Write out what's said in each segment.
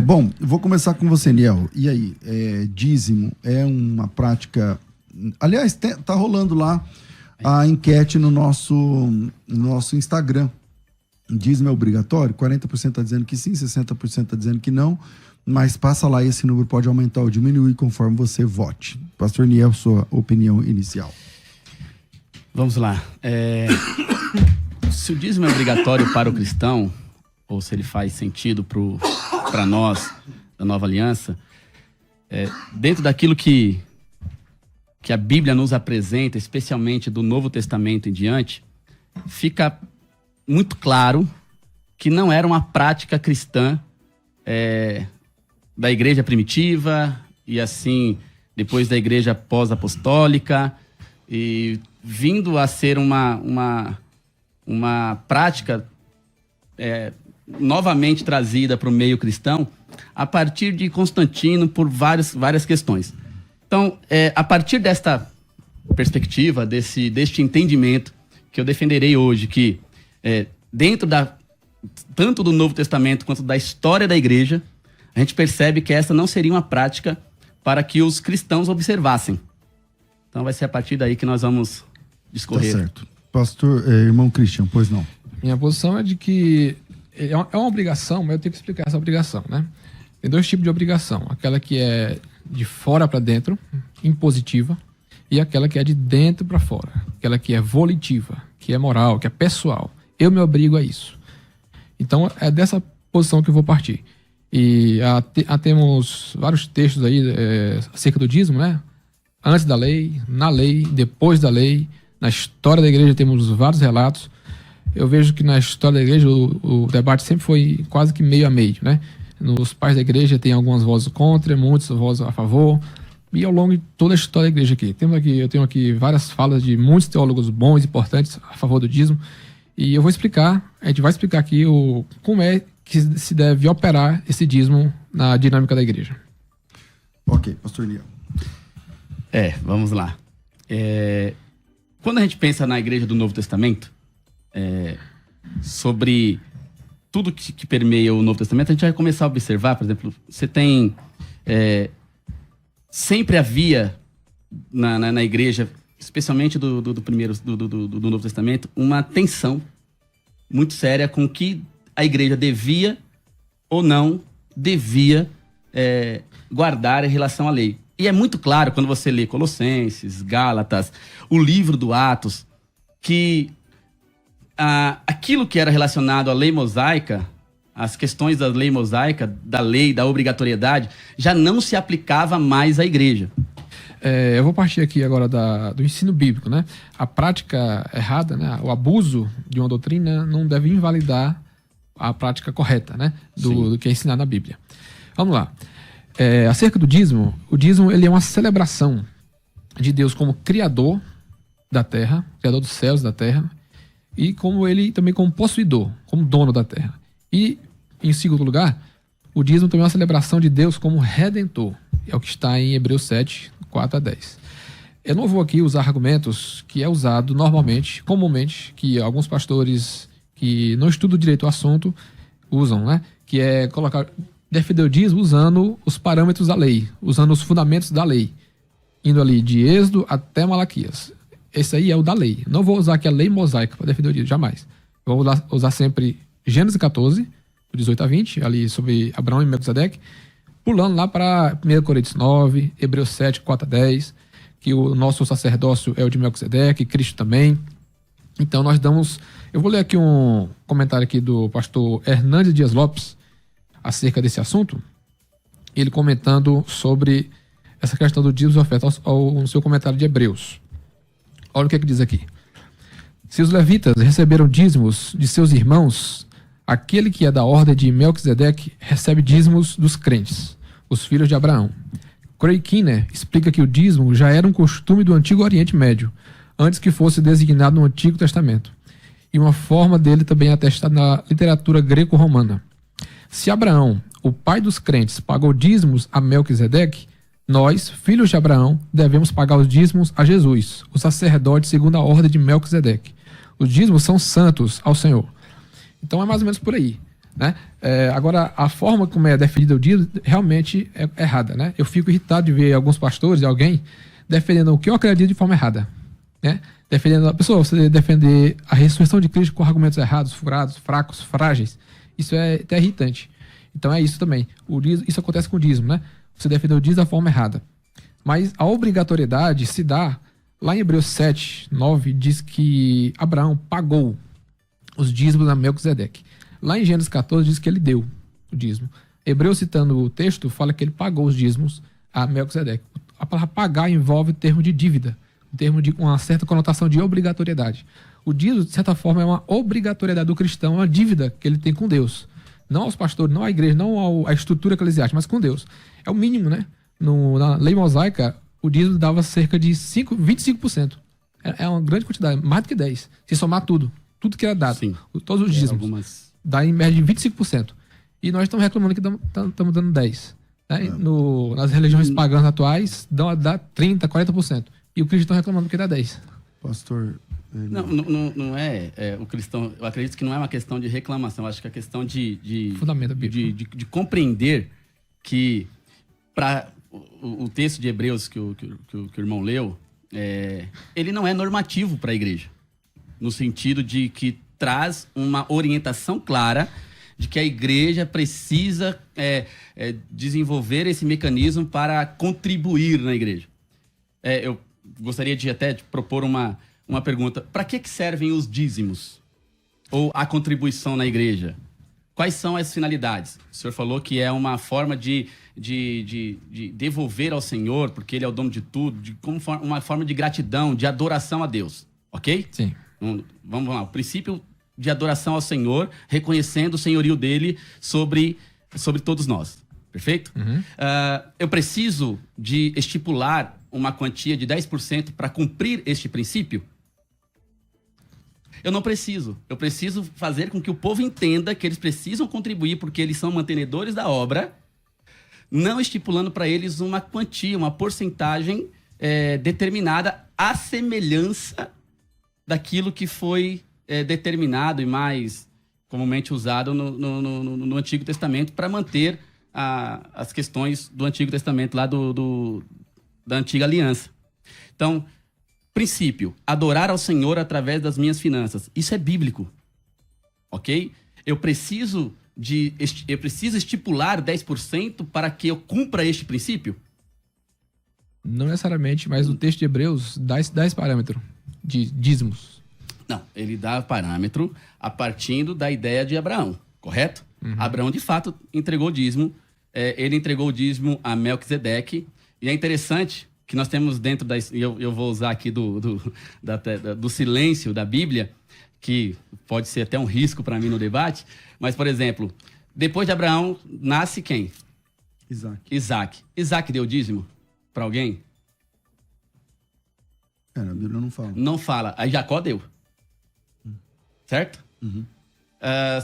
Bom, vou começar com você, Niel. E aí, dízimo é uma prática... Aliás, tá rolando lá a enquete no nosso Instagram. Dízimo é obrigatório? 40% está dizendo que sim, 60% está dizendo que não. Mas passa lá e esse número pode aumentar ou diminuir conforme você vote. Pastor Niel, sua opinião inicial. Vamos lá. Se o dízimo é obrigatório para o cristão, ou se ele faz sentido para nós, da Nova Aliança, dentro daquilo que a Bíblia nos apresenta, especialmente do Novo Testamento em diante, fica muito claro que não era uma prática cristã da igreja primitiva e assim, depois da igreja pós-apostólica, e vindo a ser uma prática novamente trazida para o meio cristão a partir de Constantino por várias questões. Então, a partir desta perspectiva, deste entendimento que eu defenderei hoje, que dentro tanto do Novo Testamento quanto da história da igreja, a gente percebe que essa não seria uma prática para que os cristãos observassem. Então vai ser a partir daí que nós vamos discorrer. Tá certo. Pastor, irmão Christian, pois não. Minha posição é de que é uma obrigação, mas eu tenho que explicar essa obrigação, né? Tem dois tipos de obrigação. Aquela que é de fora para dentro, impositiva, e aquela que é de dentro para fora. Aquela que é volitiva, que é moral, que é pessoal. Eu me obrigo a isso. Então é dessa posição que eu vou partir. E temos vários textos aí acerca do dízimo, né? Antes da lei, na lei, depois da lei. Na história da igreja temos vários relatos. Eu vejo que na história da igreja o debate sempre foi quase que meio a meio, né? Nos pais da igreja tem algumas vozes contra, muitas vozes a favor. E ao longo de toda a história da igreja aqui. Eu tenho aqui várias falas de muitos teólogos bons e importantes a favor do dízimo. E eu vou explicar, a gente vai explicar aqui como é que se deve operar esse dízimo na dinâmica da igreja. Ok, pastor Niel. Vamos lá. Quando a gente pensa na igreja do Novo Testamento, sobre tudo que permeia o Novo Testamento, a gente vai começar a observar, por exemplo, você tem... sempre havia na igreja, especialmente do Novo Testamento, uma tensão muito séria com que a igreja devia ou não devia guardar em relação à lei. E é muito claro quando você lê Colossenses, Gálatas, o livro do Atos, que aquilo que era relacionado à lei mosaica, as questões da lei mosaica, da lei, da obrigatoriedade, já não se aplicava mais à igreja. Eu vou partir aqui agora do ensino bíblico, né? A prática errada, né? O abuso de uma doutrina não deve invalidar a prática correta, né? Do que é ensinado na Bíblia. Vamos lá. Acerca do dízimo, o dízimo ele é uma celebração de Deus como criador da terra, criador dos céus e da terra, e também como possuidor, como dono da terra. E, em segundo lugar, o dízimo também é uma celebração de Deus como redentor. É o que está em Hebreus 7, 4 a 10. Eu não vou aqui usar argumentos que é usado normalmente, comumente, que alguns pastores que não estudam direito o assunto usam, né? Que é defender o dízimo usando os parâmetros da lei, usando os fundamentos da lei, indo ali de Êxodo até Malaquias. Esse aí é o da lei. Não vou usar aqui a lei mosaica para defender o dízimo, jamais. Vou usar sempre Gênesis 14, do 18 a 20, ali sobre Abraão e Melquisedeque, pulando lá para 1 Coríntios 9, Hebreus 7, 4 a 10, que o nosso sacerdócio é o de Melquisedeque, Cristo também. Então nós damos... Eu vou ler aqui um comentário aqui do pastor Hernandes Dias Lopes acerca desse assunto, ele comentando sobre essa questão do dízimo e oferta no seu comentário de Hebreus. Olha o que diz aqui. Se os levitas receberam dízimos de seus irmãos, aquele que é da ordem de Melquisedeque recebe dízimos dos crentes, os filhos de Abraão. Craig Kinner explica que o dízimo já era um costume do Antigo Oriente Médio, antes que fosse designado no Antigo Testamento. E uma forma dele também é atestada na literatura greco-romana. Se Abraão, o pai dos crentes, pagou dízimos a Melquisedeque, nós, filhos de Abraão, devemos pagar os dízimos a Jesus, o sacerdote segundo a ordem de Melquisedeque. Os dízimos são santos ao Senhor. Então é mais ou menos por aí. né? Agora, a forma como é defendido o dízimo realmente é errada, né? Eu fico irritado de ver alguns pastores e alguém defendendo o que eu acredito de forma errada, né? Defendendo a pessoa, você defender a ressurreição de Cristo com argumentos errados, furados, fracos, frágeis, isso é até irritante. Então é isso também. Isso acontece com o dízimo, né? Você defendeu o dízimo da forma errada. Mas a obrigatoriedade se dá lá em Hebreus 7, 9, diz que Abraão pagou os dízimos a Melquisedeque. Lá em Gênesis 14 diz que ele deu o dízimo. Hebreus, citando o texto, fala que ele pagou os dízimos a Melquisedeque. A palavra pagar envolve termo de dívida, termo de uma certa conotação de obrigatoriedade. O dízimo, de certa forma, é uma obrigatoriedade do cristão, é uma dívida que ele tem com Deus. Não aos pastores, não à igreja, não à estrutura eclesiástica, mas com Deus. É o mínimo, né? Na lei mosaica, o dízimo dava cerca de 25%. É uma grande quantidade, mais do que 10%. Se somar tudo que era dado, Sim. todos os dízimos, dá em média de 25%. E nós estamos reclamando que estamos dando 10%. Né? Nas religiões pagãs atuais, dá 30%, 40%. E o cristão reclamando que dá 10%. Pastor... Não é o cristão... Eu acredito que não é uma questão de reclamação. Acho que é questão de fundamento bíblico. de compreender que para o texto de Hebreus que o irmão leu, ele não é normativo para a igreja. No sentido de que traz uma orientação clara de que a igreja precisa desenvolver esse mecanismo para contribuir na igreja. Eu gostaria de até propor uma pergunta. Para que servem os dízimos? Ou a contribuição na igreja? Quais são as finalidades? O senhor falou que é uma forma de devolver ao Senhor, porque Ele é o dono de tudo, uma forma de gratidão, de adoração a Deus. Ok? Sim. Vamos lá. O princípio de adoração ao Senhor, reconhecendo o senhorio dele sobre todos nós. Perfeito? Uhum. Eu preciso de estipular uma quantia de 10% para cumprir este princípio? Eu não preciso. Eu preciso fazer com que o povo entenda que eles precisam contribuir porque eles são mantenedores da obra, não estipulando para eles uma quantia, uma porcentagem determinada à semelhança daquilo que foi determinado e mais comumente usado no Antigo Testamento para manter as questões do Antigo Testamento, lá da Antiga Aliança. Então, princípio, adorar ao Senhor através das minhas finanças. Isso é bíblico, ok? Eu preciso estipular 10% para que eu cumpra este princípio? Não necessariamente, mas o texto de Hebreus dá esse parâmetro de dízimos. Não, ele dá parâmetro a partir da ideia de Abraão, correto? Uhum. Abraão, de fato, entregou o dízimo. Ele entregou o dízimo a Melquisedeque. E é interessante que nós temos dentro eu vou usar aqui do silêncio da Bíblia, que pode ser até um risco para mim no debate, mas, por exemplo, depois de Abraão, nasce quem? Isaac. Isaac deu dízimo para alguém? Na Bíblia não fala. Não fala. Aí Jacó deu. Certo? Uhum.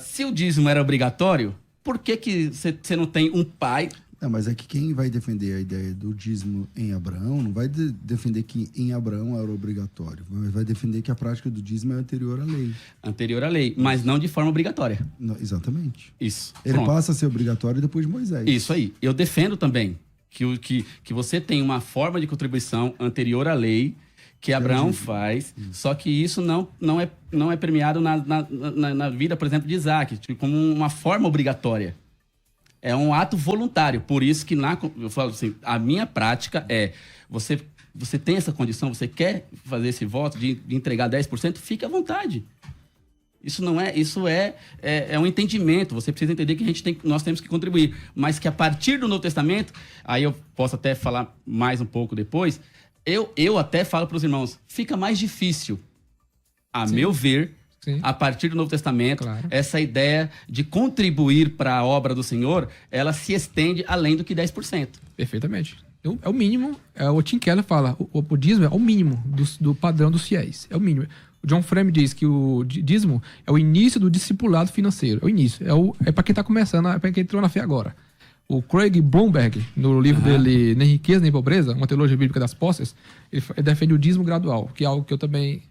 Se o dízimo era obrigatório, por que você não tem um pai? Não, mas é que quem vai defender a ideia do dízimo em Abraão não vai defender que em Abraão era obrigatório, mas vai defender que a prática do dízimo é anterior à lei. Anterior à lei, mas não de forma obrigatória. Não, exatamente. Isso. Ele Pronto. passa a ser obrigatório depois de Moisés. Isso aí. Eu defendo também que você tem uma forma de contribuição anterior à lei que Abraão faz, só que isso não é premiado na vida, por exemplo, de Isaac, como uma forma obrigatória. É um ato voluntário. Por isso que eu falo assim, a minha prática é, você tem essa condição, você quer fazer esse voto de entregar 10%, fique à vontade. Isso é um entendimento. Você precisa entender que nós temos que contribuir. Mas que a partir do Novo Testamento, aí eu posso até falar mais um pouco depois, eu até falo para os irmãos, fica mais difícil, a meu ver, a partir do Novo Testamento, claro, essa ideia de contribuir para a obra do Senhor, ela se estende além do que 10%. Perfeitamente. É o mínimo, o Tim Keller fala, o dízimo é o mínimo do padrão dos fiéis, é o mínimo. O John Frame diz que o dízimo é o início do discipulado financeiro, é o início, é para quem está começando, é para quem entrou na fé agora. O Craig Blomberg, no livro dele Nem Riqueza Nem Pobreza, uma teologia bíblica das posses, ele defende o dízimo gradual, que é algo que eu também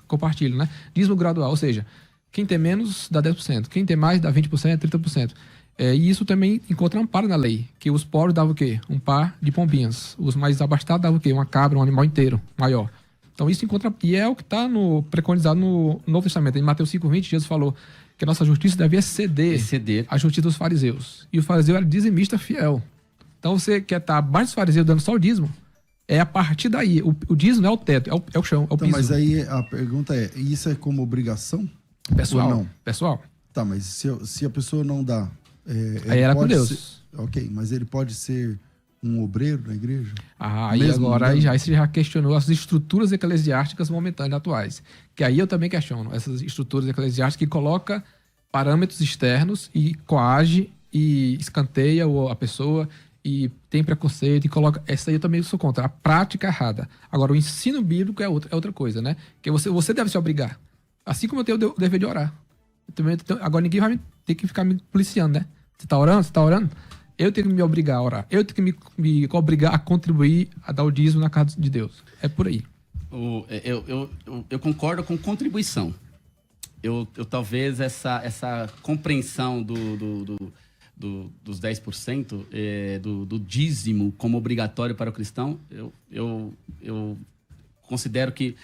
compartilho, né? Dízimo gradual, ou seja, Quem tem menos dá 10%. Quem tem mais dá 20%, 30%. E isso também encontra amparo na lei, que os pobres davam o quê? Um par de pombinhas. Os mais abastados davam o quê? Uma cabra, um animal inteiro, maior. Então isso encontra... E é o que está preconizado no Novo Testamento. Em Mateus 5,20, Jesus falou que a nossa justiça devia exceder a justiça dos fariseus. E o fariseu era dizimista fiel. Então você quer estar abaixo dos fariseus dando só o dízimo, é a partir daí. O dízimo não é o teto, é o chão, é o piso. Mas aí a pergunta é, isso é como obrigação? Pessoal. Ou não? Pessoal. Tá, mas se a pessoa não dá... aí era com Deus. Ser, ok, mas ele pode ser um obreiro na igreja? Aí agora aí você já questionou as estruturas eclesiásticas momentâneas atuais. Que aí eu também questiono essas estruturas eclesiásticas que colocam parâmetros externos e coage e escanteia a pessoa e tem preconceito e coloca... Essa aí eu também sou contra. A prática errada. Agora, o ensino bíblico é outra coisa, né? Que você deve se obrigar. Assim como eu tenho o dever de orar. Agora ninguém vai ter que ficar me policiando, né? Você tá orando? Eu tenho que me obrigar a orar. Eu tenho que me obrigar a contribuir, a dar o dízimo na casa de Deus. É por aí. Eu concordo com contribuição. Eu talvez essa compreensão dos 10%, do dízimo como obrigatório para o cristão, eu considero que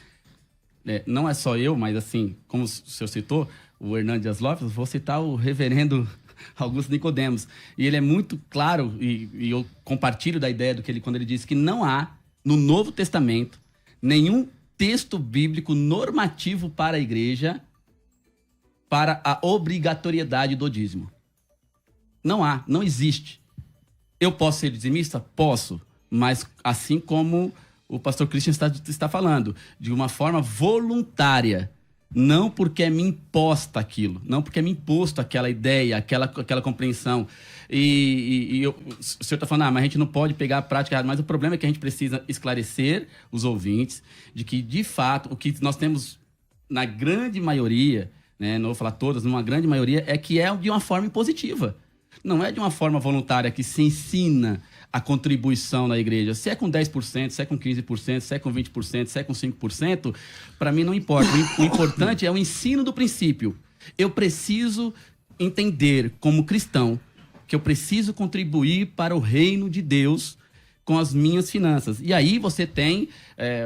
não é só eu, mas assim, como o senhor citou, o Hernandes Dias Lopes, vou citar o reverendo Augusto Nicodemos. E ele é muito claro, e eu compartilho da ideia quando ele diz que não há, no Novo Testamento, nenhum texto bíblico normativo para a igreja para a obrigatoriedade do dízimo. Não existe. Eu posso ser dizimista? Posso, mas assim como o pastor Christian está falando, de uma forma voluntária. Não porque é me imposta aquilo, não porque é me imposto aquela ideia, aquela compreensão. O senhor está falando, mas a gente não pode pegar a prática errada. Mas o problema é que a gente precisa esclarecer os ouvintes de que, de fato, o que nós temos na grande maioria, né, não vou falar todas, numa grande maioria, é que é de uma forma impositiva. Não é de uma forma voluntária que se ensina a contribuição na igreja. Se é com 10%, se é com 15%, se é com 20%, se é com 5%, para mim não importa. O importante é o ensino do princípio. Eu preciso entender, como cristão, que eu preciso contribuir para o reino de Deus com as minhas finanças. E aí você tem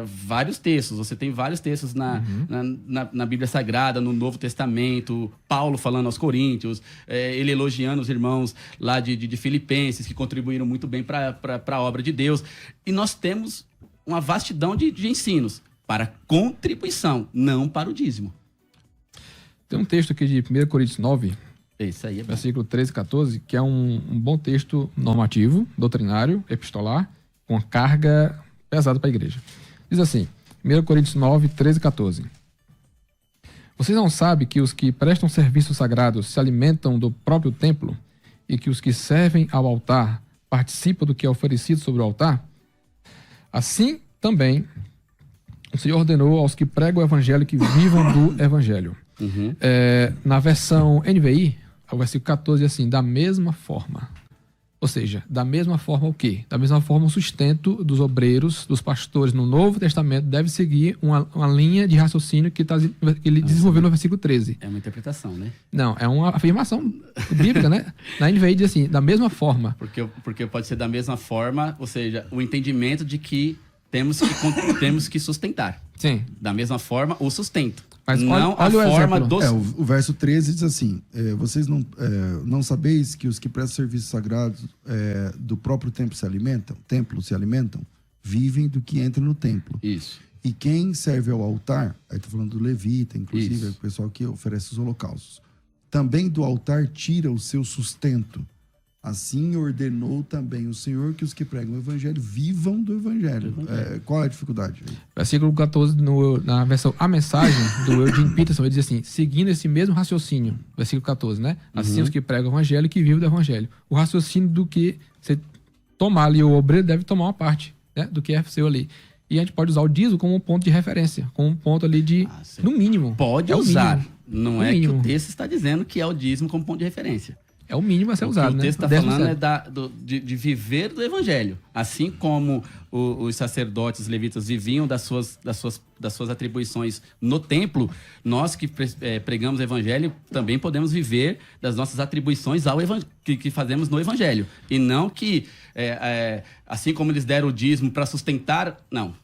vários textos. Você tem vários textos na Bíblia Sagrada, no Novo Testamento, Paulo falando aos Coríntios, ele elogiando os irmãos lá de Filipenses, que contribuíram muito bem para a obra de Deus. E nós temos uma vastidão de ensinos para contribuição, não para o dízimo. Tem um texto aqui de 1 Coríntios 9, Isso aí é bom. versículo 13 e 14, que é um bom texto normativo, doutrinário, epistolar, com carga pesada para a igreja. Diz assim, 1 Coríntios 9, 13 e 14. Vocês não sabem que os que prestam serviços sagrados se alimentam do próprio templo e que os que servem ao altar participam do que é oferecido sobre o altar? Assim também o Senhor ordenou aos que pregam o evangelho que vivam do evangelho. Na versão NVI, o versículo 14 diz assim, da mesma forma. Ou seja, da mesma forma o quê? Da mesma forma o sustento dos obreiros, dos pastores no Novo Testamento deve seguir uma linha de raciocínio que ele desenvolveu no versículo 13. É uma interpretação, né? Não, é uma afirmação bíblica, né? Na NVI diz assim, da mesma forma. Porque pode ser da mesma forma, ou seja, o entendimento de que temos que sustentar. Sim. Da mesma forma, o sustento. Mas não olha a forma do... O verso 13 diz assim, vocês não sabeis que os que prestam serviços sagrados do próprio templo se alimentam, vivem do que entra no templo. Isso. E quem serve ao altar, aí estou falando do levita, inclusive, é o pessoal que oferece os holocaustos, também do altar tira o seu sustento. Assim ordenou também o Senhor que os que pregam o evangelho vivam do evangelho. Qual é a dificuldade? Versículo 14, na versão A Mensagem, do Eugene Peterson, ele diz assim, seguindo esse mesmo raciocínio, versículo 14, né? Assim os que pregam o evangelho e que vivem do evangelho. O raciocínio do que você tomar ali, o obreiro deve tomar uma parte, né, do que é seu ali. E a gente pode usar o dízimo como um ponto de referência, como um ponto ali no mínimo. Pode usar. Não é que o texto está dizendo que é o dízimo como ponto de referência. É o mínimo a ser usado, O né? texto está falando de viver do evangelho. Assim como os sacerdotes levitas viviam das suas atribuições no templo, nós que pregamos o evangelho também podemos viver das nossas atribuições que fazemos no evangelho. E não que, assim como eles deram o dízimo para sustentar, não.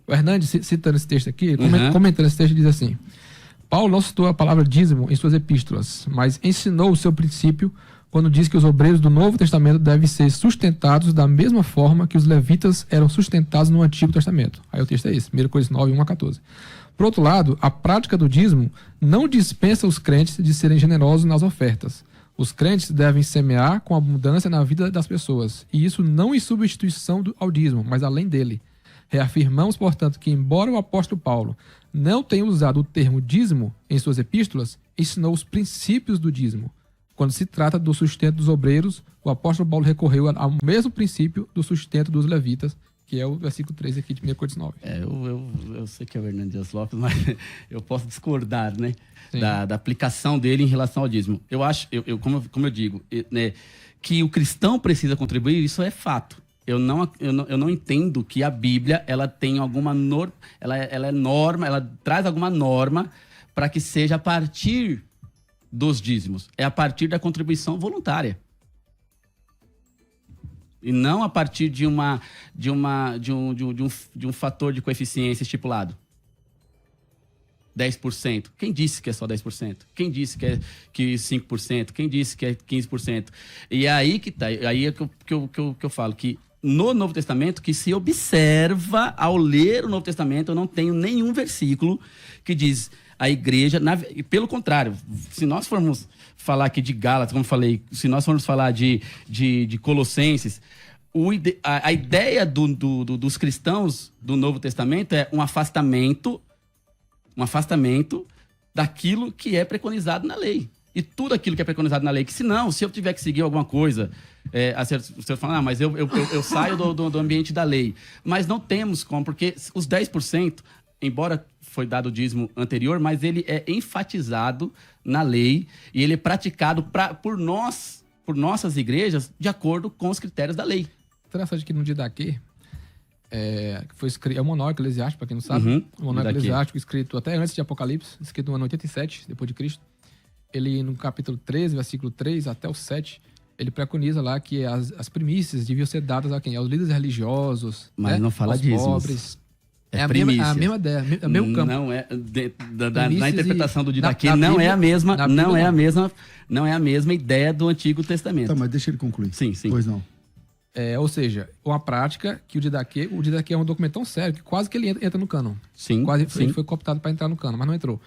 O Hernandes, citando esse texto aqui, comentando esse texto, diz assim: Paulo não citou a palavra dízimo em suas epístolas, mas ensinou o seu princípio quando diz que os obreiros do Novo Testamento devem ser sustentados da mesma forma que os levitas eram sustentados no Antigo Testamento. Aí o texto é esse, 1 Coríntios 9, 1 a 14. Por outro lado, a prática do dízimo não dispensa os crentes de serem generosos nas ofertas. Os crentes devem semear com abundância na vida das pessoas, e isso não em substituição ao dízimo, mas além dele. Reafirmamos, portanto, que embora o apóstolo Paulo não tenha usado o termo dízimo em suas epístolas, ensinou os princípios do dízimo. Quando se trata do sustento dos obreiros, o apóstolo Paulo recorreu ao mesmo princípio do sustento dos levitas, que é o versículo 3 aqui de 1 Coríntios 9. Eu sei que é o Hernandes Dias Lopes, mas eu posso discordar, né, da aplicação dele em relação ao dízimo. Eu acho, como eu digo, né, que o cristão precisa contribuir, isso é fato. Eu não entendo que a Bíblia ela tem alguma norma, ela traz alguma norma para que seja a partir dos dízimos. É a partir da contribuição voluntária. E não a partir de um fator de coeficiência estipulado. 10%. Quem disse que é só 10%? Quem disse que 5%? Quem disse que é 15%? E é aí que tá. Aí é que eu falo que no Novo Testamento, que se observa ao ler o Novo Testamento, eu não tenho nenhum versículo que diz a igreja... Pelo contrário, se nós formos falar aqui de Gálatas, como eu falei, se nós formos falar de Colossenses, a ideia dos cristãos do Novo Testamento é um afastamento daquilo que é preconizado na lei. E tudo aquilo que é preconizado na lei, que se eu tiver que seguir alguma coisa, você fala, mas eu saio do ambiente da lei. Mas não temos como, porque os 10%, embora foi dado o dízimo anterior, mas ele é enfatizado na lei e ele é praticado por nossas igrejas de acordo com os critérios da lei. Interessante que no Didaquê, foi escrito, é o monólogo eclesiástico, para quem não sabe, o monólogo eclesiástico escrito até antes de Apocalipse, escrito no ano 87, depois de Cristo. Ele, no capítulo 13, versículo 3 até o 7, ele preconiza lá que as primícias deviam ser dadas a quem? Aos líderes religiosos, mas não fala aos dízimos. Pobres. É a mesma ideia, é o mesmo campo. Não é, na interpretação do Didaquê, não é a mesma ideia do Antigo Testamento. Tá, mas deixa ele concluir. Sim. Pois não. Ou seja, uma prática que o Didaquê é um documento tão sério que quase que ele entra no cânon. Sim. Ele foi cooptado para entrar no cânon, mas não entrou.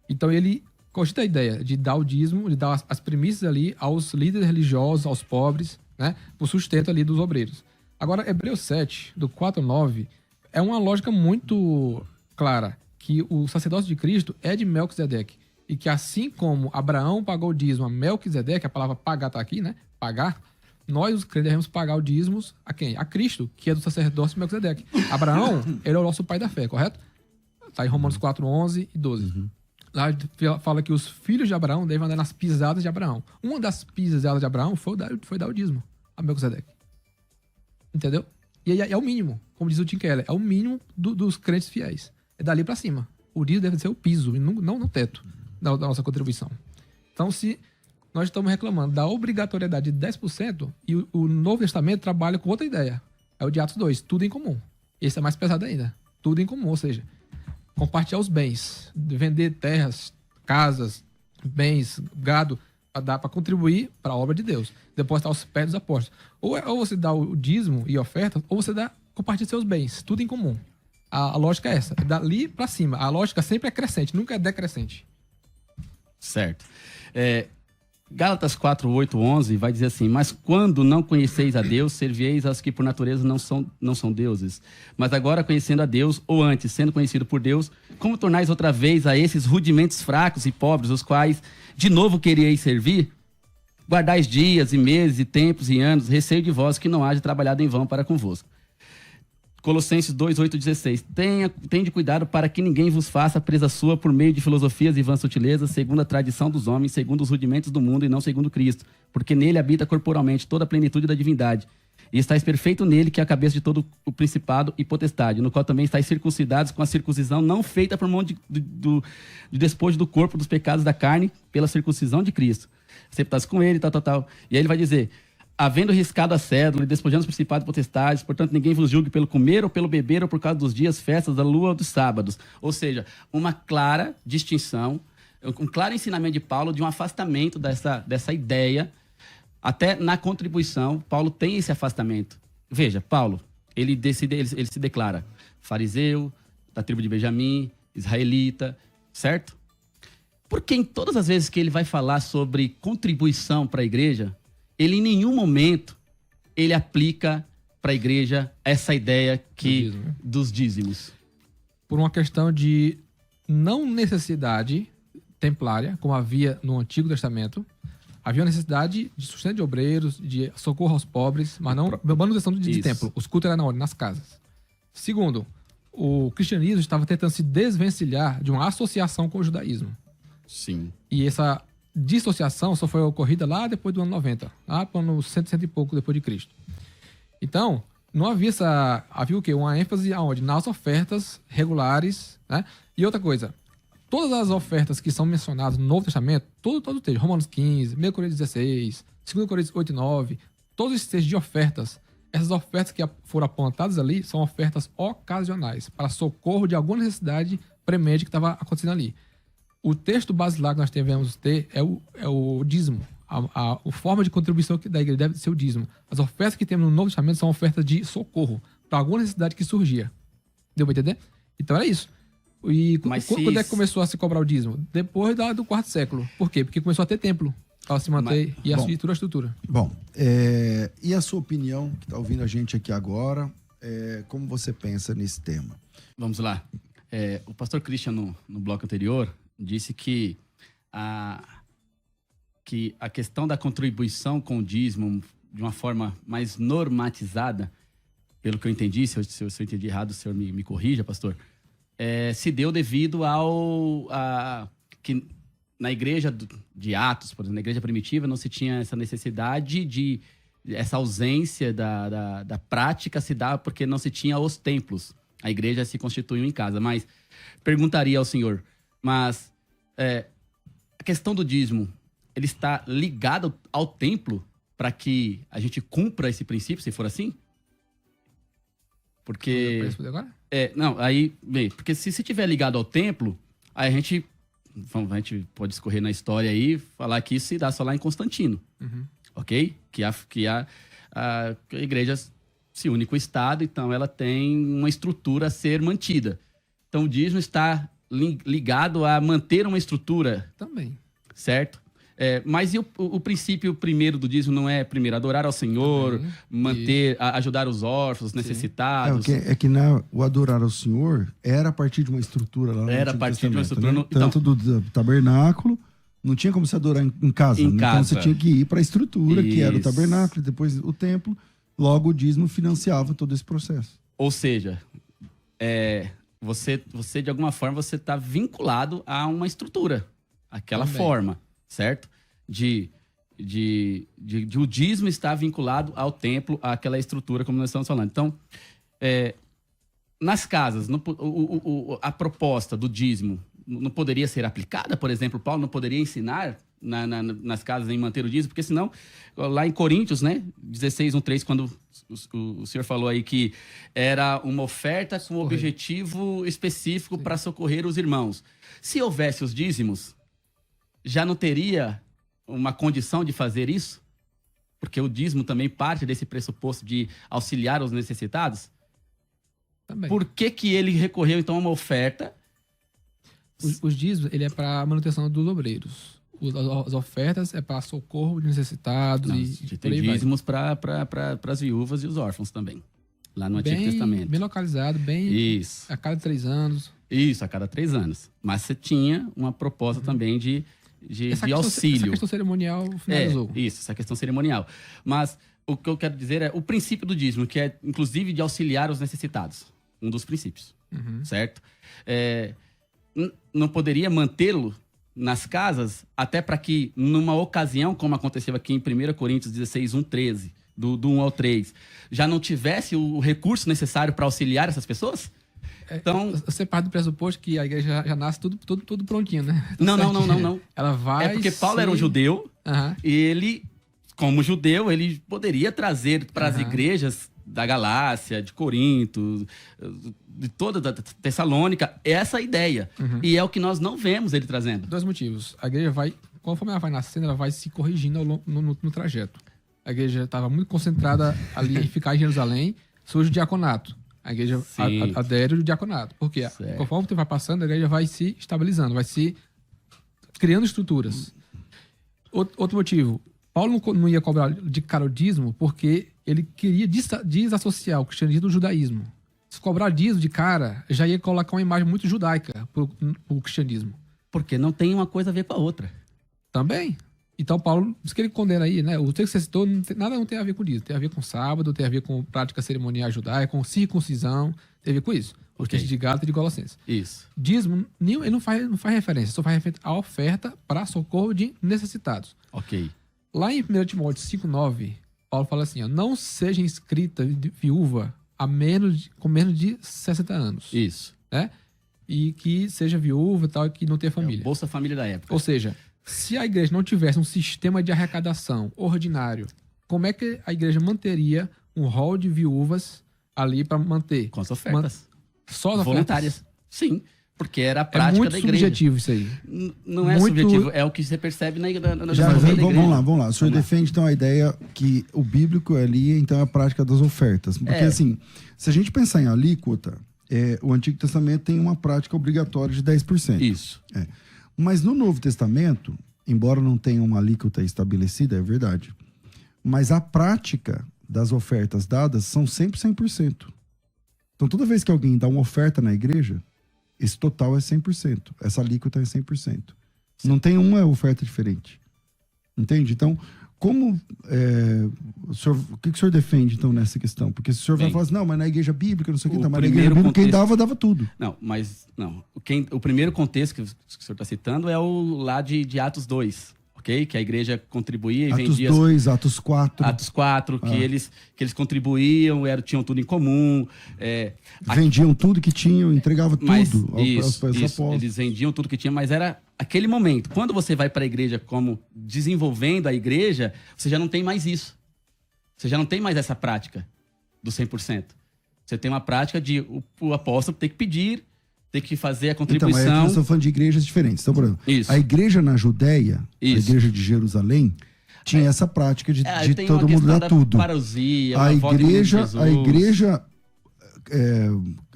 Então ele cogita a ideia de dar o dízimo, de dar as primícias ali aos líderes religiosos, aos pobres, né, o sustento ali dos obreiros. Agora, Hebreus 7, do 4 ao 9, é uma lógica muito clara, que o sacerdócio de Cristo é de Melquisedeque, e que assim como Abraão pagou o dízimo a Melquisedeque, a palavra pagar está aqui, né, pagar, nós, os crentes, devemos pagar o dízimos a quem? A Cristo, que é do sacerdócio de Melquisedeque. Abraão, ele é o nosso pai da fé, correto? Está em Romanos 4, 11 e 12. Lá fala que os filhos de Abraão devem andar nas pisadas de Abraão. Uma das pisadas de Abraão foi dar o dízimo a Melquisedeque. Entendeu? E aí é o mínimo, como diz o Tim Keller, é o mínimo dos crentes fiéis. É dali para cima. O dízimo deve ser o piso, e não no teto da nossa contribuição. Então, se nós estamos reclamando da obrigatoriedade de 10%, e o Novo Testamento trabalha com outra ideia. É o de Atos 2, tudo em comum. Esse é mais pesado ainda. Tudo em comum, ou seja, compartilhar os bens, vender terras, casas, bens, gado, para contribuir para a obra de Deus, depositar aos pés dos apóstolos. Ou você dá o dízimo e oferta, ou você compartilha seus bens, tudo em comum. A lógica é essa, é dali para cima. A lógica sempre é crescente, nunca é decrescente. Certo. Gálatas 4, 8, 11 vai dizer assim: mas quando não conheceis a Deus, servieis aos que por natureza não são deuses. Mas agora conhecendo a Deus, ou antes, sendo conhecido por Deus, como tornais outra vez a esses rudimentos fracos e pobres, os quais de novo queríeis servir? Guardais dias e meses e tempos e anos, receio de vós que não haja trabalhado em vão para convosco. Colossenses 2, 8, 16. Tende cuidado para que ninguém vos faça presa sua por meio de filosofias e vãs sutilezas, segundo a tradição dos homens, segundo os rudimentos do mundo e não segundo Cristo. Porque nele habita corporalmente toda a plenitude da divindade. E estáis perfeito nele, que é a cabeça de todo o principado e potestade, no qual também estáis circuncidados com a circuncisão não feita por mão de despojo do corpo dos pecados da carne, pela circuncisão de Cristo. Aceptados com ele, tal. E aí ele vai dizer... Havendo riscado a cédula e despojando os principados e potestades, portanto, ninguém vos julgue pelo comer ou pelo beber ou por causa dos dias, festas, da lua ou dos sábados. Ou seja, uma clara distinção, um claro ensinamento de Paulo de um afastamento dessa ideia. Até na contribuição, Paulo tem esse afastamento. Veja, Paulo, ele se declara fariseu, da tribo de Benjamim, israelita, certo? Porque em todas as vezes que ele vai falar sobre contribuição para a igreja, ele em nenhum momento ele aplica para a igreja essa ideia dos dízimos. Por uma questão de não necessidade templária, como havia no Antigo Testamento, havia uma necessidade de sustento de obreiros, de socorro aos pobres, mas não manutenção de templo. Os cultos eram na ordem, nas casas. Segundo, o cristianismo estava tentando se desvencilhar de uma associação com o judaísmo. Sim. E essa dissociação só foi ocorrida lá depois do ano 90, lá para o ano 100 e pouco depois de Cristo. Então, não havia havia o quê? Uma ênfase aonde? Nas ofertas regulares, né? E outra coisa, todas as ofertas que são mencionadas no Novo Testamento, todo o texto, Romanos 15, 1 Coríntios 16, 2 Coríntios 8 e 9, todos esses textos de ofertas, essas ofertas que foram apontadas ali são ofertas ocasionais, para socorro de alguma necessidade premente que estava acontecendo ali. O texto basilar que nós devemos ter é o dízimo. A forma de contribuição da igreja deve ser o dízimo. As ofertas que temos no Novo Testamento são ofertas de socorro para alguma necessidade que surgia. Deu para entender? Então era isso. E quando é que começou a se cobrar o dízimo? Depois do 4º século. Por quê? Porque começou a ter templo para se manter e a estrutura. Bom, e a sua opinião, que está ouvindo a gente aqui agora, como você pensa nesse tema? Vamos lá. O pastor Christian, no bloco anterior, disse que a questão da contribuição com o dízimo de uma forma mais normatizada, pelo que eu entendi, se eu entendi errado, o senhor me corrija, pastor, se deu devido que na igreja de Atos, por exemplo, na igreja primitiva, não se tinha essa necessidade essa ausência da prática se dá porque não se tinha os templos. A igreja se constituiu em casa. Mas perguntaria ao senhor, mas a questão do dízimo, ele está ligado ao templo para que a gente cumpra esse princípio, se for assim? Porque... Pode responder agora? Não, aí, bem, porque se estiver ligado ao templo, aí a gente pode escorrer na história aí e falar que isso se dá só lá em Constantino, ok? Que a igreja se une com o Estado, então ela tem uma estrutura a ser mantida. Então o dízimo está ligado a manter uma estrutura. Também. Certo? Mas e o princípio primeiro do dízimo não é primeiro adorar ao Senhor, manter, ajudar os órfãos, necessitados? O adorar ao Senhor era a partir de uma estrutura lá no Era a Antigo partir de uma Testamento, estrutura. né? Tanto do tabernáculo, não tinha como se adorar em casa. Então você tinha que ir para a estrutura, que era o tabernáculo, depois o templo. Logo o dízimo financiava todo esse processo. Ou seja, você de alguma forma você está vinculado a uma estrutura, aquela forma, certo? O dízimo está vinculado ao templo, àquela estrutura, como nós estamos falando. Então, nas casas, a proposta do dízimo não poderia ser aplicada? Por exemplo, Paulo não poderia ensinar nas casas em manter o dízimo? Porque senão, lá em Coríntios, né, 16:1-3, quando o senhor falou aí que era uma oferta com objetivo específico para socorrer os irmãos. Se houvesse os dízimos, já não teria uma condição de fazer isso? Porque o dízimo também parte desse pressuposto de auxiliar os necessitados? Também. Por que ele recorreu, então, a uma oferta? Os dízimos, ele é para manutenção dos obreiros. As ofertas é para socorro de necessitados. Tem dízimos para as viúvas e os órfãos também. Lá no Antigo Testamento. Bem localizado, Isso. A cada 3 anos. Isso, a cada 3 anos. Mas você tinha uma proposta também de auxílio. Essa questão cerimonial finalizou. Essa questão cerimonial. Mas o que eu quero dizer é o princípio do dízimo, que é, inclusive, de auxiliar os necessitados. Um dos princípios, certo? Não poderia mantê-lo nas casas, até para que, numa ocasião, como aconteceu aqui em 1 Coríntios 16, 1-13, do 1 ao 3, já não tivesse o recurso necessário para auxiliar essas pessoas? Então, você parte do pressuposto que a igreja já nasce tudo prontinho, né? Não. Ela vai. É porque Paulo era um judeu, e ele, como judeu, ele poderia trazer para as igrejas da Galácia, de Corinto, de toda a Tessalônica, essa ideia. E é o que nós não vemos ele trazendo. 2 motivos. A igreja vai, conforme ela vai nascendo, ela vai se corrigindo no trajeto. A igreja estava muito concentrada ali em ficar em Jerusalém, surge o diaconato. A igreja adere ao diaconato. Porque conforme o tempo vai passando, a igreja vai se estabilizando, vai se criando estruturas. Outro motivo. Paulo não ia cobrar de cara o dízimo porque ele queria desassociar o cristianismo do judaísmo. Se cobrar dízimo de cara, já ia colocar uma imagem muito judaica pro cristianismo. Porque não tem uma coisa a ver com a outra. Também. Então, Paulo, isso que ele condena aí, né? O texto que você citou, nada não tem a ver com isso. Tem a ver com sábado, tem a ver com prática cerimonial judaica, com circuncisão, tem a ver com isso. O texto de Gálatas e de Colossenses. Isso. Dízimo, ele não faz referência, só faz referência à oferta para socorro de necessitados. Ok. Lá em 1 Timóteo 5,9, Paulo fala assim, ó, não seja inscrita viúva com menos de 60 anos. Isso. Né? E que seja viúva e tal, e que não tenha família. Bolsa Família da época. Ou seja, se a igreja não tivesse um sistema de arrecadação ordinário, como é que a igreja manteria um rol de viúvas ali para manter? Com as ofertas. Só as voluntárias. Ofertas? Sim. Porque era a prática muito da igreja. Subjetivo isso aí. Não é subjetivo, é o que você percebe na igreja. Vamos lá. O senhor defende, então, a ideia que o bíblico ali, então, é a prática das ofertas. Porque, assim, se a gente pensar em alíquota, o Antigo Testamento tem uma prática obrigatória de 10%. Isso. Mas no Novo Testamento, embora não tenha uma alíquota estabelecida, é verdade, mas a prática das ofertas dadas são sempre 100%. Então, toda vez que alguém dá uma oferta na igreja, esse total é 100%. Essa alíquota é 100%. Sim. Não tem uma oferta diferente. Entende? Então, como... o que o senhor defende, então, nessa questão? Porque se o senhor vai falar assim, não, mas na igreja bíblica, não sei o que, mas na igreja bíblica, quem dava tudo. Não, mas... não. O primeiro contexto que o senhor está citando é o lá de Atos 2. Okay? Que a igreja contribuía e vendia... Atos 2, Atos 4. Atos 4, que eles contribuíam, tinham tudo em comum. Vendiam tudo que tinham, entregavam tudo aos apóstolos. Eles vendiam tudo que tinham, mas era aquele momento. Quando você vai para a igreja como desenvolvendo a igreja, você já não tem mais isso. Você já não tem mais essa prática do 100%. Você tem uma prática de o apóstolo ter que pedir, ter que fazer a contribuição. Então, nós estamos falando de igrejas diferentes. Então, por exemplo, a igreja na Judéia, a igreja de Jerusalém, tinha essa prática de todo mundo dar tudo. Parousia, a igreja,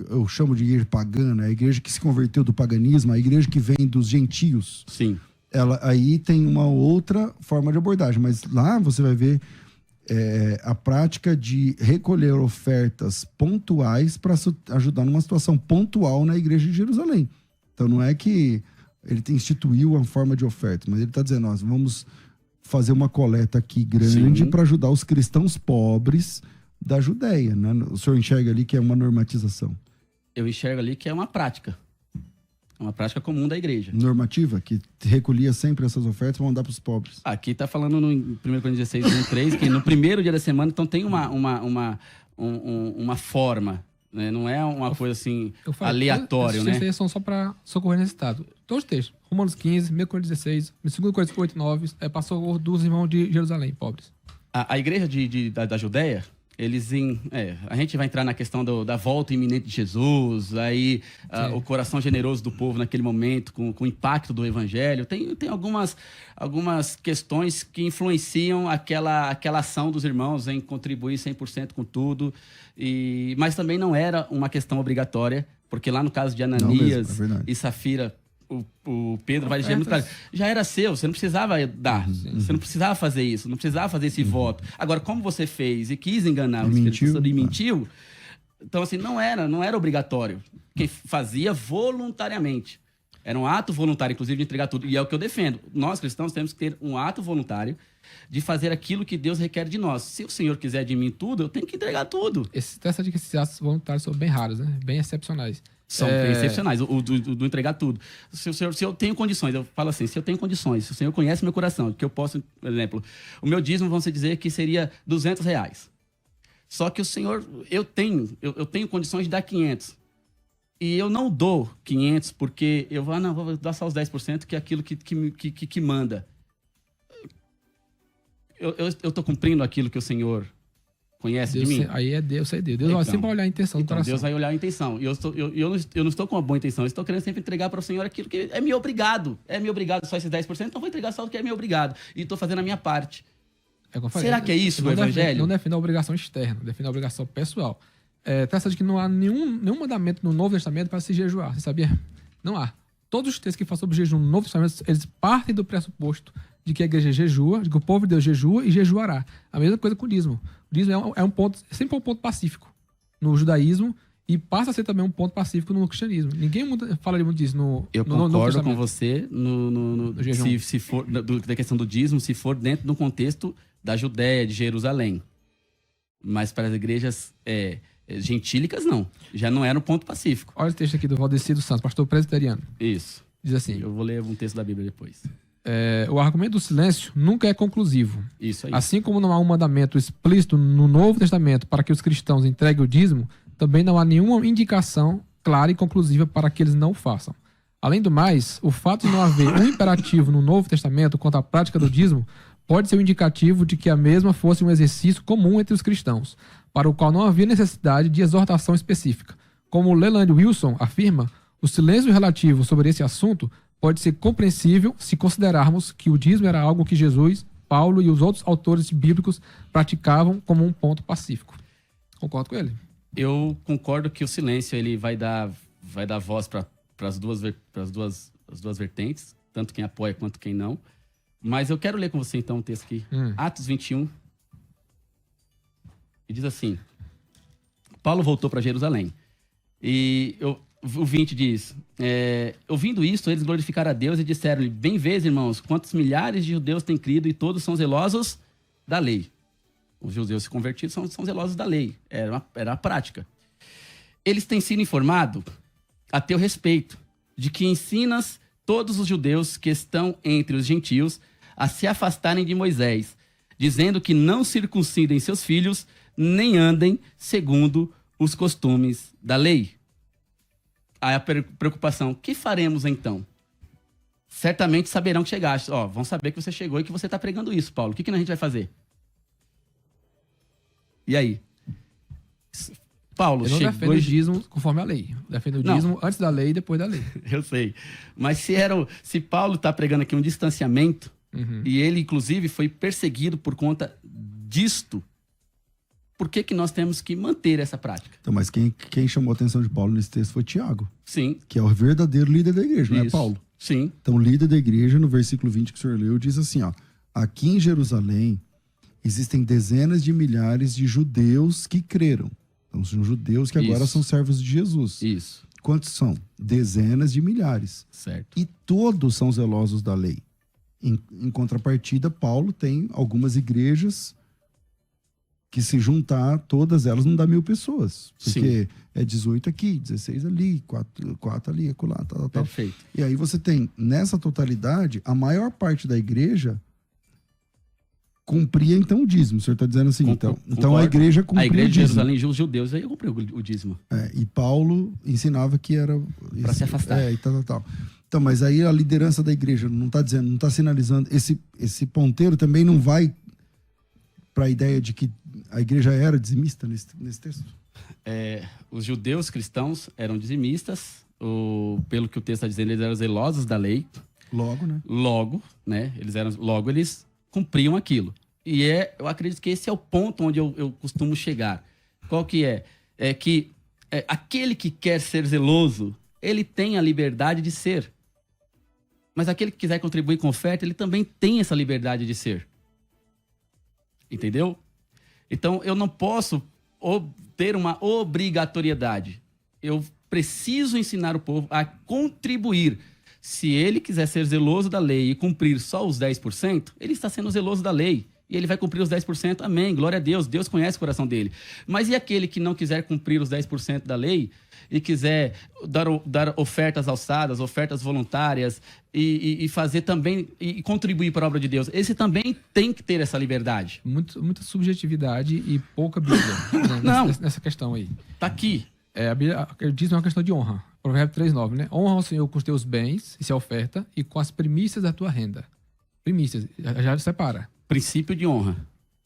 eu chamo de igreja pagana, a igreja que se converteu do paganismo, a igreja que vem dos gentios. Sim. Ela aí tem uma outra forma de abordagem, mas lá você vai ver a prática de recolher ofertas pontuais para ajudar numa situação pontual na igreja de Jerusalém. Então não é que ele instituiu uma forma de oferta, mas ele está dizendo, nós vamos fazer uma coleta aqui grande para ajudar os cristãos pobres da Judéia, né? O senhor enxerga ali que é uma normatização? Eu enxergo ali que é uma prática. É uma prática comum da igreja. Normativa, que recolhia sempre essas ofertas para mandar para os pobres. Aqui está falando no 1 Coríntios 16, 1:3, que no primeiro dia da semana, então tem uma forma, né? Não é uma coisa assim aleatória, né? Essas são só para socorrer nesse estado. Todos os textos. Romanos 15, 1 Coríntios 16, 2 Coríntios 8, 9, para socorro dos irmãos de Jerusalém, pobres. A igreja da Judéia, a gente vai entrar na questão da volta iminente de Jesus, aí o coração generoso do povo naquele momento, com o impacto do evangelho. Tem algumas questões que influenciam aquela ação dos irmãos em contribuir 100% com tudo, mas também não era uma questão obrigatória, porque lá no caso de Ananias e Safira, o Pedro vai dizer muito claro, já era seu, você não precisava dar, você não precisava fazer isso, não precisava fazer esse voto. Agora, como você fez e quis enganar o Espírito Santo e mentiu, então assim, não era obrigatório. Quem fazia voluntariamente. Era um ato voluntário, inclusive, de entregar tudo. E é o que eu defendo. Nós, cristãos, temos que ter um ato voluntário de fazer aquilo que Deus requer de nós. Se o Senhor quiser de mim tudo, eu tenho que entregar tudo. Essa de que esses atos voluntários são bem raros, né? Bem excepcionais. São excepcionais, o do entregar tudo. Se eu tenho condições, eu falo assim, se eu tenho condições, se o Senhor conhece meu coração, que eu posso, por exemplo, o meu dízimo, vamos dizer que seria R$200. Só que o Senhor, eu tenho condições de dar 500. E eu não dou 500 porque eu vou dar só os 10%, que é aquilo que manda. Eu tô cumprindo aquilo que o Senhor conhece Deus, de mim? aí é Deus, aí é Deus. Deus vai sempre olhar a intenção do coração. Deus vai olhar a intenção. E eu não estou com uma boa intenção. Eu estou querendo sempre entregar para o Senhor aquilo que é meu obrigado. É meu obrigado só esses 10%, então vou entregar só o que é meu obrigado. E estou fazendo a minha parte. Será que é isso o evangelho? Não defende a obrigação externa, defende a obrigação pessoal. Trata de que não há nenhum mandamento no Novo Testamento para se jejuar. Você sabia? Não há. Todos os textos que falam sobre jejum no Novo Testamento, eles partem do pressuposto de que a igreja jejua, de que o povo de Deus jejua e jejuará. A mesma coisa com o dízimo. O dízimo é um ponto, sempre um ponto pacífico no judaísmo e passa a ser também um ponto pacífico no cristianismo. Ninguém fala muito disso no Eu concordo com você no jejum. Se for da questão do dízimo, se for dentro do contexto da Judéia, de Jerusalém. Mas para as igrejas gentílicas, não. Já não era um ponto pacífico. Olha o texto aqui do Valdeci dos Santos, pastor presbiteriano. Isso. Diz assim... Eu vou ler um texto da Bíblia depois. O argumento do silêncio nunca é conclusivo. Isso aí. Assim como não há um mandamento explícito no Novo Testamento para que os cristãos entreguem o dízimo, também não há nenhuma indicação clara e conclusiva para que eles não o façam. Além do mais, o fato de não haver um imperativo no Novo Testamento quanto à prática do dízimo pode ser um indicativo de que a mesma fosse um exercício comum entre os cristãos, para o qual não havia necessidade de exortação específica. Como Leland Wilson afirma, o silêncio relativo sobre esse assunto pode ser compreensível se considerarmos que o dízimo era algo que Jesus, Paulo e os outros autores bíblicos praticavam como um ponto pacífico. Concordo com ele? Eu concordo que o silêncio ele vai dar voz para as duas vertentes, tanto quem apoia quanto quem não. Mas eu quero ler com você então um texto aqui. Atos 21. E diz assim: Paulo voltou para Jerusalém. E o 20 diz: ouvindo isto, eles glorificaram a Deus e disseram-lhe: bem vês, irmãos, quantos milhares de judeus têm crido e todos são zelosos da lei. Os judeus se convertidos são zelosos da lei. Era a prática. Eles têm sido informados a teu respeito, de que ensinas todos os judeus que estão entre os gentios a se afastarem de Moisés, dizendo que não circuncidem seus filhos, nem andem segundo os costumes da lei. Aí a preocupação: que faremos então? Certamente saberão que chegaste. Vão saber que você chegou e que você está pregando isso, Paulo. O que a gente vai fazer? E aí? Paulo eu não chegou... defendo o dízimo conforme a lei. Defendo o dízimo antes da lei e depois da lei. Eu sei. Mas se Paulo está pregando aqui um distanciamento, e ele, inclusive, foi perseguido por conta disto, por que nós temos que manter essa prática? Então, mas quem chamou a atenção de Paulo nesse texto foi Tiago. Sim. Que é o verdadeiro líder da igreja, não é Paulo? Sim. Então, o líder da igreja, no versículo 20 que o senhor leu, diz assim, aqui em Jerusalém existem dezenas de milhares de judeus que creram. Então, são judeus que agora são servos de Jesus. Isso. Quantos são? Dezenas de milhares. Certo. E todos são zelosos da lei. Em contrapartida, Paulo tem algumas igrejas que, se juntar todas elas, não dá 1.000 pessoas. Porque é 18 aqui, 16 ali, 4 ali, acolá, tal. Perfeito. E aí você tem, nessa totalidade, a maior parte da igreja cumpria então o dízimo. O senhor está dizendo assim, então a igreja cumpria o dízimo. A igreja de Jerusalém, os judeus, aí cumpriu o dízimo. E Paulo ensinava que era... Para se afastar. E tal. Então, mas aí a liderança da igreja não está sinalizando, esse ponteiro também não vai para a ideia de que a igreja era dizimista nesse texto? Os judeus cristãos eram dizimistas, pelo que o texto está dizendo, eles eram zelosos da lei. Logo, né? Eles cumpriam aquilo. E eu acredito que esse é o ponto onde eu costumo chegar. Qual que é? É que aquele que quer ser zeloso, ele tem a liberdade de ser. Mas aquele que quiser contribuir com oferta, ele também tem essa liberdade de ser. Entendeu? Então, eu não posso ter uma obrigatoriedade. Eu preciso ensinar o povo a contribuir. Se ele quiser ser zeloso da lei e cumprir só os 10%, ele está sendo zeloso da lei. E ele vai cumprir os 10%, amém, glória a Deus, Deus conhece o coração dele. Mas e aquele que não quiser cumprir os 10% da lei e quiser dar ofertas alçadas, ofertas voluntárias e fazer também, e contribuir para a obra de Deus? Esse também tem que ter essa liberdade. Muita subjetividade e pouca Bíblia né, Não. nessa questão aí. Tá aqui. A Bíblia diz uma questão de honra. Provérbio 3,9, né? Honra ao Senhor com os teus bens, isso é oferta, e com as primícias da tua renda. Primícias, já separa. Princípio de honra.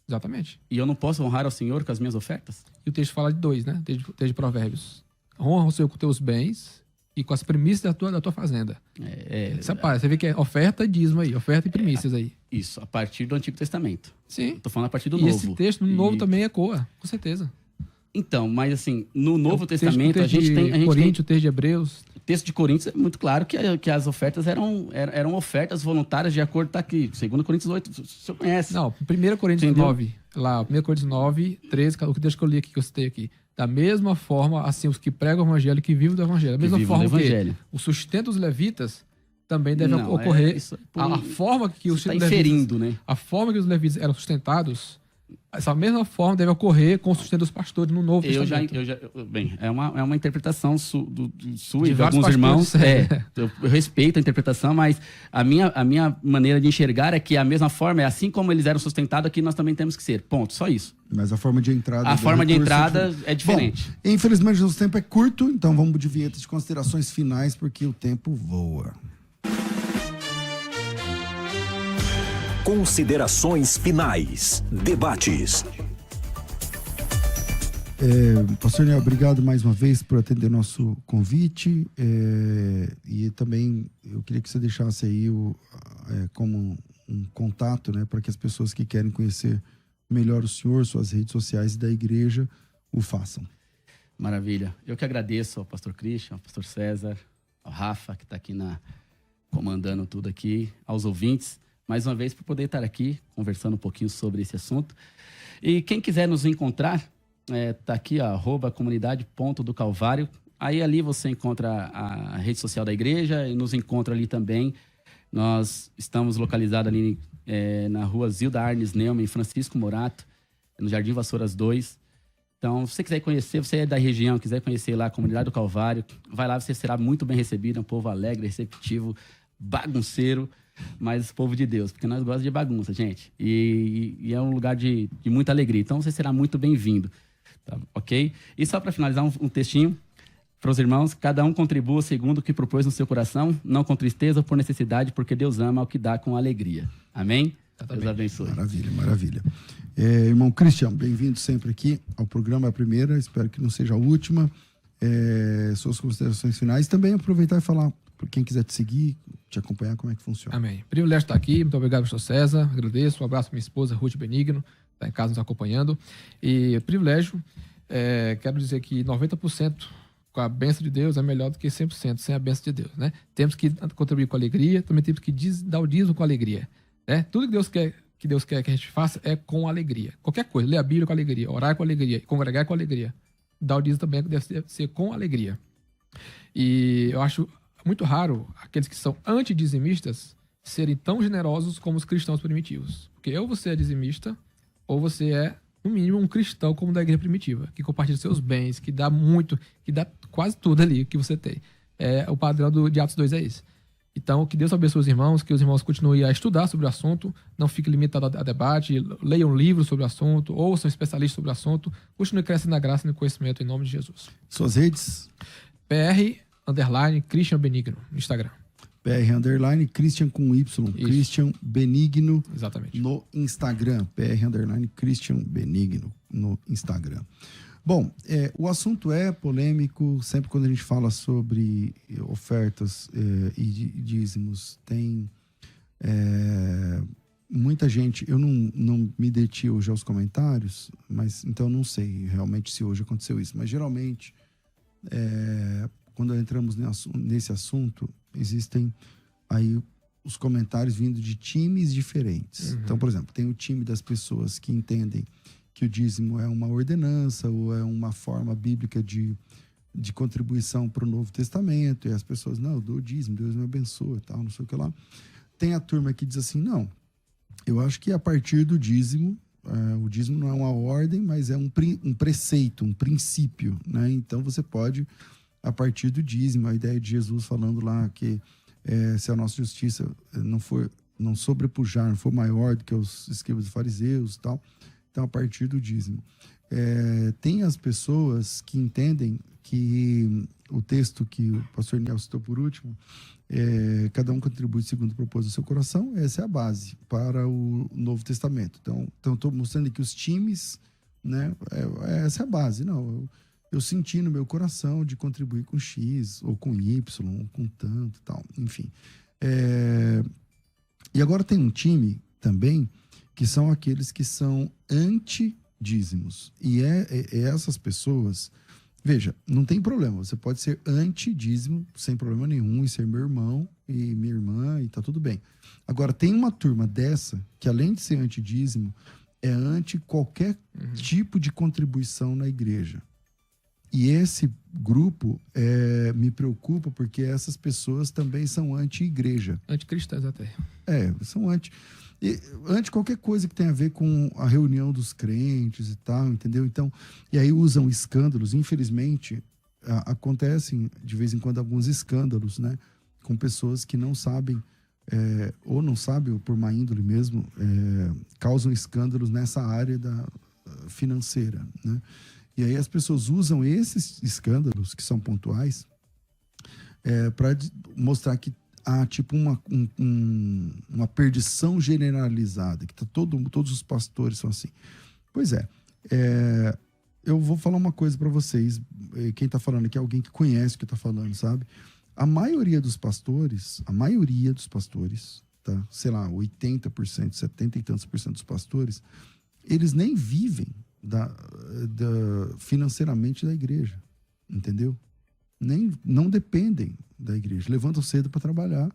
Exatamente. E eu não posso honrar ao Senhor com as minhas ofertas? E o texto fala de 2, né? Texto de Provérbios. Honra o Senhor com teus bens e com as primícias da tua fazenda. Separa. Você vê que é oferta e dízimo aí, oferta e primícias aí. Isso, a partir do Antigo Testamento. Sim. Tô falando a partir do E Novo. esse texto no Novo também ecoa, com certeza. Então, mas assim, no Novo O texto Testamento, a gente tem... Coríntios, o texto de Hebreus. O texto de Coríntios é muito claro que as ofertas eram ofertas voluntárias de acordo, tá aqui, 2 Coríntios 8, o senhor conhece. Não, 1 Coríntios Entendeu? 9, lá, 1 Coríntios 9, 13, o que deixa que eu li aqui, que eu citei aqui. Da mesma forma, assim, os que pregam o evangelho, que vivem do evangelho. Da mesma vivem forma do evangelho. que o sustento dos levitas também deve Não, ocorrer. isso é A forma que os Você está levitas, inferindo, né? a forma que os levitas eram sustentados, essa mesma forma deve ocorrer com o sustento dos pastores no Novo Testamento. Bem, é uma interpretação sua De e de vários alguns irmãos. pastores, Eu respeito a interpretação, mas a minha maneira de enxergar é que a mesma forma é assim como eles eram sustentados, aqui nós também temos que ser. Ponto, só isso. Mas a forma de entrada... A do forma de recurso entrada é diferente. Bom, infelizmente o nosso tempo é curto, então vamos de vinheta de considerações finais, porque o tempo voa. Considerações finais. Debates. Pastor Niel, obrigado mais uma vez por atender nosso convite. E também eu queria que você deixasse aí como um contato, né, para que as pessoas que querem conhecer melhor o senhor, suas redes sociais e da igreja, o façam. Maravilha. Eu que agradeço ao pastor Christian, ao pastor César, ao Rafa, que está aqui comandando tudo aqui, aos ouvintes, mais uma vez por poder estar aqui conversando um pouquinho sobre esse assunto. E quem quiser nos encontrar, tá aqui, @comunidade.do-calvário. Aí ali você encontra a rede social da igreja e nos encontra ali também. Nós estamos localizados ali na rua Zilda Arnes Neumann, em Francisco Morato, no Jardim Vassouras 2. Então, se você quiser conhecer, você é da região, quiser conhecer lá a Comunidade do Calvário, vai lá, você será muito bem recebido, é um povo alegre, receptivo, bagunceiro, mas povo de Deus, porque nós gostamos de bagunça, gente. E é um lugar de muita alegria, então você será muito bem-vindo, tá, ok? E só para finalizar um textinho para os irmãos: cada um contribua segundo o que propôs no seu coração, não com tristeza ou por necessidade, porque Deus ama o que dá com alegria. Amém? Deus abençoe. Maravilha, maravilha. Irmão Christian, bem-vindo sempre aqui ao programa, a primeira, espero que não seja a última. Suas considerações finais. Também aproveitar e falar, por quem quiser te seguir, te acompanhar, como é que funciona. Amém. Privilégio estar aqui, muito obrigado, pastor César, agradeço, um abraço para minha esposa, Ruth Benigno, está em casa nos acompanhando. E privilégio, quero dizer que 90% com a bênção de Deus é melhor do que 100% sem a bênção de Deus, né? Temos que contribuir com alegria, também temos que dar o dízimo com alegria, né? Tudo que Deus quer que a gente faça é com alegria. Qualquer coisa, ler a Bíblia com alegria, orar com alegria, congregar com alegria. Dar o dízimo também deve ser com alegria. E eu acho muito raro aqueles que são antidizimistas serem tão generosos como os cristãos primitivos. Porque ou você é dizimista, ou você é, no mínimo, um cristão como da igreja primitiva, que compartilha seus bens, que dá muito, que dá quase tudo ali que você tem. O padrão de Atos 2 é esse. Então, que Deus abençoe os irmãos, que os irmãos continuem a estudar sobre o assunto, não fiquem limitados a debate, leiam livros sobre o assunto, ouçam especialistas sobre o assunto, continuem crescendo na graça e no conhecimento em nome de Jesus. Suas redes? PR_Christian Benigno, no Instagram. PR_Christian com Y, Isso. Christian Benigno. Exatamente. No Instagram, PR_Christian Benigno no Instagram. Bom, o assunto é polêmico, sempre quando a gente fala sobre ofertas e dízimos, tem muita gente, eu não me deti hoje aos comentários, mas então não sei realmente se hoje aconteceu isso, mas geralmente, quando entramos nesse assunto, existem aí os comentários vindo de times diferentes. Uhum. Então, por exemplo, tem o time das pessoas que entendem que o dízimo é uma ordenança ou é uma forma bíblica de de contribuição para o Novo Testamento, e as pessoas, não, eu dou dízimo, Deus me abençoa e tal, não sei o que lá. Tem a turma que diz assim, não, eu acho que a partir do dízimo, o dízimo não é uma ordem, mas é um preceito, um princípio, né? Então você pode, a partir do dízimo, a ideia de Jesus falando lá que se a nossa justiça não sobrepujar, não for maior do que os escribas e fariseus e tal, então a partir do dízimo. Tem as pessoas que entendem que o texto que o pastor Niel citou por último, cada um contribui segundo o propósito do seu coração, essa é a base para o Novo Testamento. Então estou mostrando aqui os times, né? Essa é a base. Não, eu senti no meu coração de contribuir com X, ou com Y, ou com tanto e tal, enfim. E agora tem um time também, que são aqueles que são anti-dízimos. E essas pessoas... Veja, não tem problema, você pode ser anti-dízimo sem problema nenhum, e ser meu irmão e minha irmã, e tá tudo bem. Agora, tem uma turma dessa, que além de ser anti-dízimo, é anti qualquer tipo de contribuição na igreja. E esse grupo me preocupa, porque essas pessoas também são anti-igreja. Anticristãs até. São anti qualquer coisa que tenha a ver com a reunião dos crentes e tal, entendeu? Então, e aí usam escândalos. Infelizmente, acontecem de vez em quando alguns escândalos, né? Com pessoas que não sabem, ou não sabem, ou por má índole mesmo, causam escândalos nessa área financeira, né? E aí as pessoas usam esses escândalos, que são pontuais, para mostrar que há tipo uma perdição generalizada, que todos os pastores são assim. Pois eu vou falar uma coisa para vocês, quem tá falando aqui é alguém que conhece o que tá falando, sabe? A maioria dos pastores, tá? Sei lá, 80%, 70 e tantos por cento dos pastores, eles nem vivem financeiramente da igreja, entendeu? Não dependem da igreja, levantam cedo para trabalhar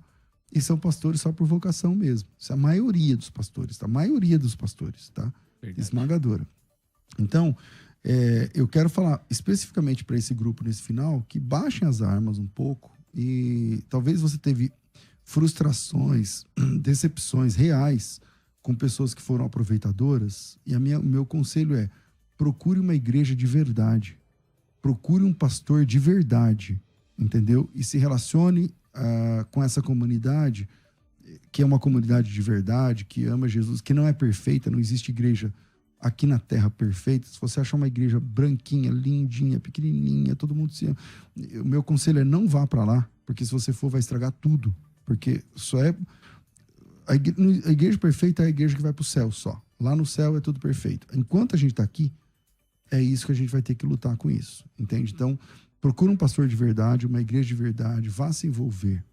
e são pastores só por vocação mesmo. Isso é a maioria dos pastores, tá? A maioria dos pastores, tá? Verdade. Esmagadora. Então, eu quero falar especificamente para esse grupo nesse final, que baixem as armas um pouco, e talvez você teve frustrações, decepções reais com pessoas que foram aproveitadoras, e o meu conselho é: procure uma igreja de verdade. Procure um pastor de verdade, entendeu? E se relacione com essa comunidade, que é uma comunidade de verdade, que ama Jesus, que não é perfeita, não existe igreja aqui na terra perfeita. Se você achar uma igreja branquinha, lindinha, pequenininha, todo mundo se ama, o meu conselho é: não vá para lá, porque se você for vai estragar tudo, porque só a igreja perfeita é a igreja que vai para o céu só. Lá no céu é tudo perfeito. Enquanto a gente está aqui, é isso que a gente vai ter que lutar com isso, entende? Então, procura um pastor de verdade, uma igreja de verdade, vá se envolver,